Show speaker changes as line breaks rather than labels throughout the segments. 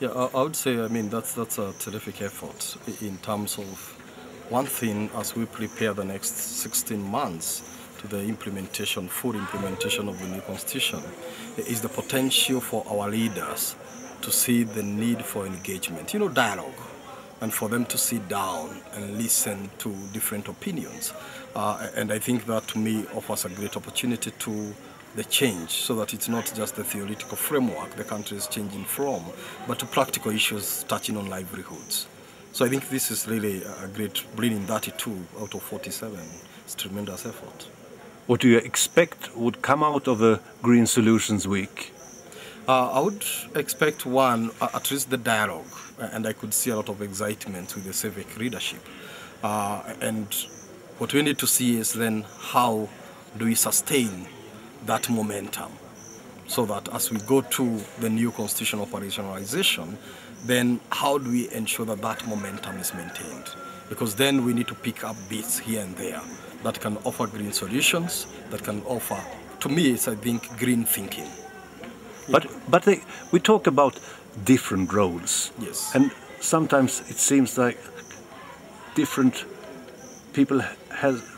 Yeah, I would say, I mean, that's a terrific effort in terms of one thing as we prepare the next 16 months to the implementation, full implementation of the new constitution, is the potential for our leaders to see the need for engagement, dialogue, and for them to sit down and listen to different opinions. And I think that to me offers a great opportunity to the change, so that it's not just the theoretical framework the country is changing from, but to practical issues touching on livelihoods. So I think this is really a great, bringing 32 out of 47. It's a tremendous effort.
What do you expect would come out of a Green Solutions Week?
I would expect at least the dialogue, and I could see a lot of excitement with the civic leadership. And what we need to see is then how do we sustain that momentum, so that as we go to the new constitution operationalization, then how do we ensure that that momentum is maintained? Because then we need to pick up bits here and there that can offer green solutions, that can offer, to me, it's, I think, green thinking.
But we talk about different roles.
Yes.
And sometimes it seems like different people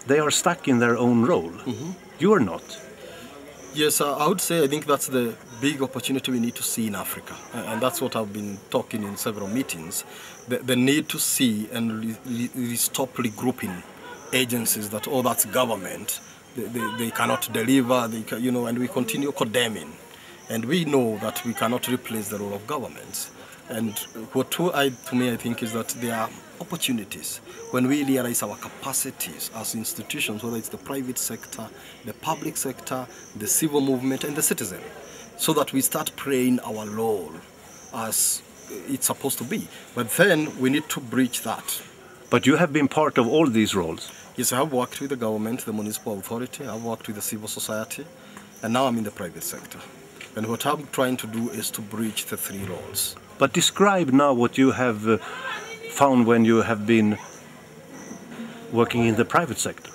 they are stuck in their own role.
Mm-hmm.
You are not.
Yes, I would say I think that's the big opportunity we need to see in Africa. And that's what I've been talking in several meetings. The need to see and stop regrouping agencies that, oh, that's government. They cannot deliver, and we continue condemning. And we know that we cannot replace the role of governments. And to me, I think is that there are opportunities when we realize our capacities as institutions, whether it's the private sector, the public sector, the civil movement, and the citizen, so that we start playing our role as it's supposed to be. But then we need to breach that.
But you have been part of all these roles.
Yes, I have worked with the government, the municipal authority, I've worked with the civil society, and now I'm in the private sector. And what I'm trying to do is to bridge the three roles.
But describe now what you have found when you have been working in the private sector.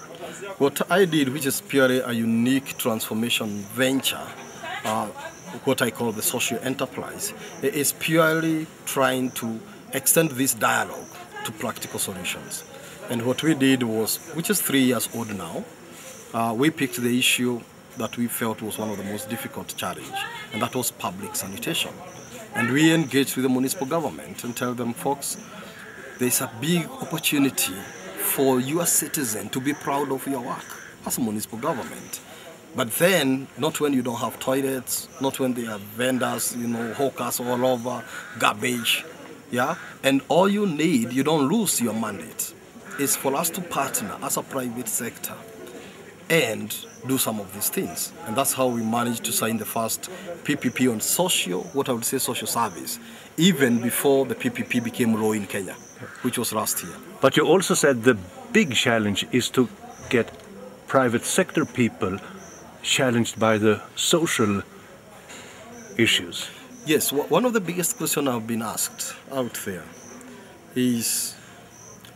What I did, which is purely a unique transformation venture, what I call the social enterprise, is purely trying to extend this dialogue to practical solutions. And what we did was, which is 3 years old now, we picked the issue that we felt was one of the most difficult challenge, and that was public sanitation. And we engaged with the municipal government and tell them, folks, there's a big opportunity for your citizen to be proud of your work as a municipal government. But then, not when you don't have toilets, not when there are vendors, hawkers all over, garbage, yeah? And all you need, you don't lose your mandate, is for us to partner as a private sector and do some of these things. And that's how we managed to sign the first PPP on social service, even before the PPP became law in Kenya, which was last year.
But you also said the big challenge is to get private sector people challenged by the social issues.
Yes, one of the biggest questions I've been asked out there is,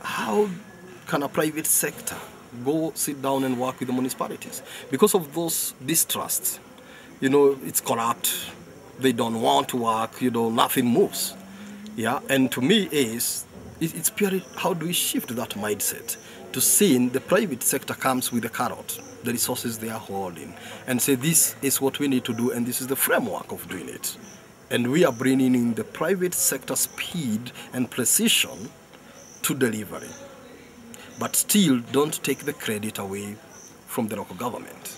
how can a private sector go sit down and work with the municipalities? Because of those distrusts, it's corrupt, they don't want to work, nothing moves. Yeah, and to me it's purely how do we shift that mindset to seeing the private sector comes with the carrot, the resources they are holding, and say this is what we need to do and this is the framework of doing it. And we are bringing in the private sector speed and precision to delivery. But still don't take the credit away from the local government.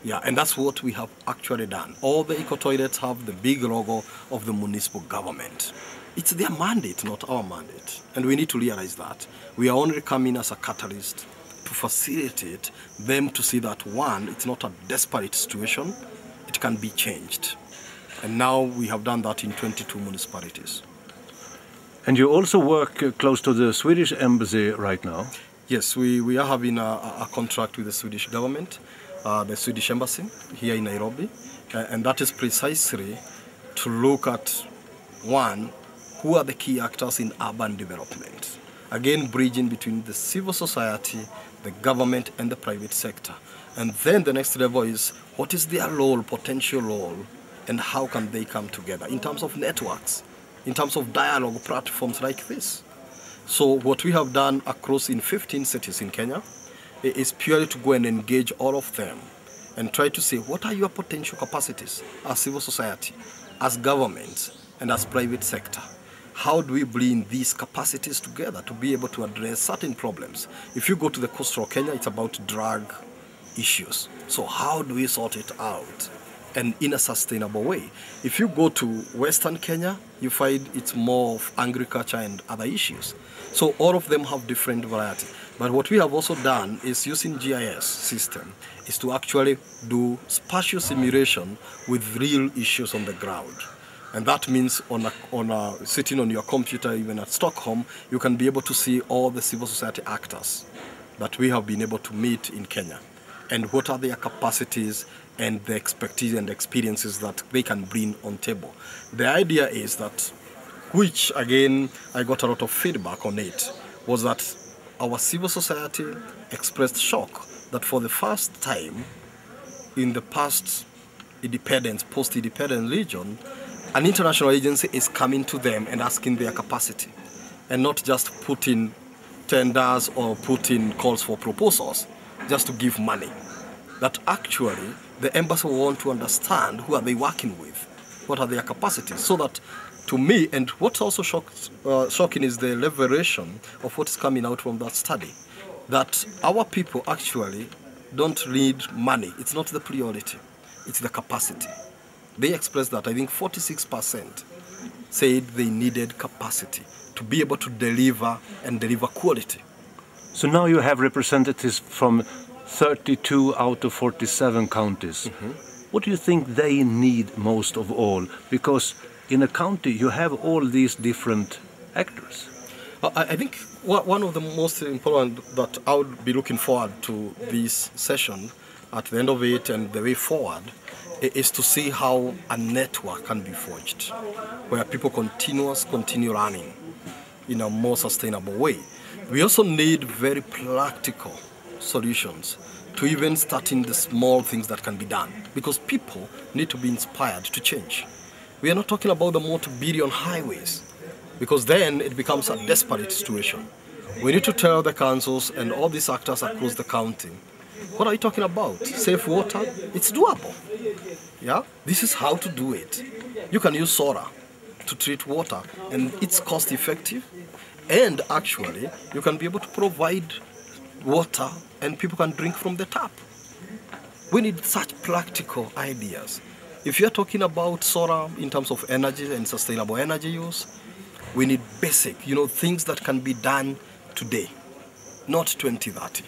Yeah, and that's what we have actually done. All the eco-toilets have the big logo of the municipal government. It's their mandate, not our mandate. And we need to realize that. We are only coming as a catalyst to facilitate them to see that, one, it's not a desperate situation, it can be changed. And now we have done that in 22 municipalities.
And you also work close to the Swedish embassy right now?
Yes, we are having a contract with the Swedish government, the Swedish embassy here in Nairobi, and that is precisely to look at, one, who are the key actors in urban development. Again, bridging between the civil society, the government, and the private sector. And then the next level is, what is their role, potential role, and how can they come together in terms of networks? in terms of dialogue platforms like this. So what we have done across in 15 cities in Kenya is purely to go and engage all of them and try to see what are your potential capacities as civil society, as government, and as private sector. How do we bring these capacities together to be able to address certain problems? If you go to the coastal Kenya, it's about drug issues. So how do we sort it out and in a sustainable way? If you go to Western Kenya, you find it's more of agriculture and other issues. So all of them have different variety. But what we have also done is using GIS system is to actually do spatial simulation with real issues on the ground. And that means sitting on your computer, even at Stockholm, you can be able to see all the civil society actors that we have been able to meet in Kenya. And what are their capacities and the expertise and experiences that they can bring on table. The idea is that, which again, I got a lot of feedback on it, was that our civil society expressed shock that for the first time in the past independence, post-independence region, an international agency is coming to them and asking their capacity, and not just putting tenders or putting calls for proposals just to give money. That actually the embassy will want to understand who are they working with, what are their capacities, so that to me, and what's also shocking is the revelation of what is coming out from that study, that our people actually don't need money. It's not the priority, it's the capacity. They expressed that, I think 46% said they needed capacity to be able to deliver and deliver quality.
So now you have representatives from 32 out of 47 counties.
Mm-hmm.
What do you think they need most of all? Because in a county you have all these different actors.
I think one of the most important that I would be looking forward to this session at the end of it and the way forward is to see how a network can be forged where people continue running in a more sustainable way. We also need very practical solutions to even starting the small things that can be done, because people need to be inspired to change. We are not talking about the multi-billion highways, because then it becomes a desperate situation. We need to tell the councils and all these actors across the county, what are you talking about? Safe water? It's doable. Yeah? This is how to do it. You can use solar to treat water, and it's cost effective, and actually you can be able to provide water and people can drink from the tap. We need such practical ideas. If you're talking about solar in terms of energy and sustainable energy use, we need basic, things that can be done today, not 2030.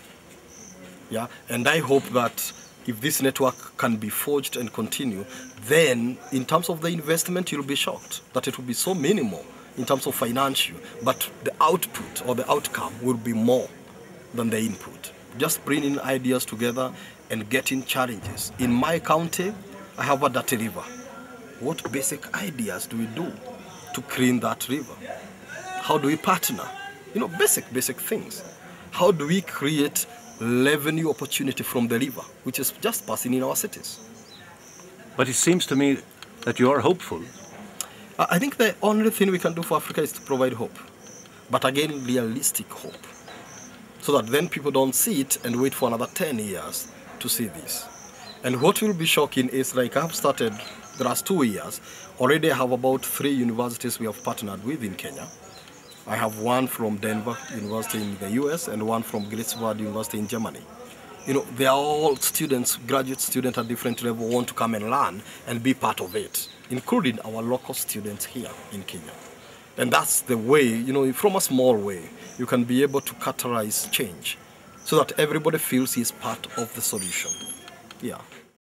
Yeah, and I hope that if this network can be forged and continue, then in terms of the investment, you'll be shocked that it will be so minimal in terms of financial, but the output or the outcome will be more than the input. Just bringing ideas together and getting challenges. In my county, I have a dirty river. What basic ideas do we do to clean that river? How do we partner? Basic things. How do we create revenue opportunity from the river, which is just passing in our cities?
But it seems to me that you are hopeful.
I think the only thing we can do for Africa is to provide hope. But again, realistic hope. So that then people don't see it and wait for another 10 years to see this. And what will be shocking is, like I have started the last 2 years, already I have about 3 universities we have partnered with in Kenya. I have one from Denver University in the US and one from Greifswald University in Germany. They are all students, graduate students at different levels, want to come and learn and be part of it, including our local students here in Kenya. And that's the way, from a small way, you can be able to catalyze change so that everybody feels he is part of the solution. Yeah.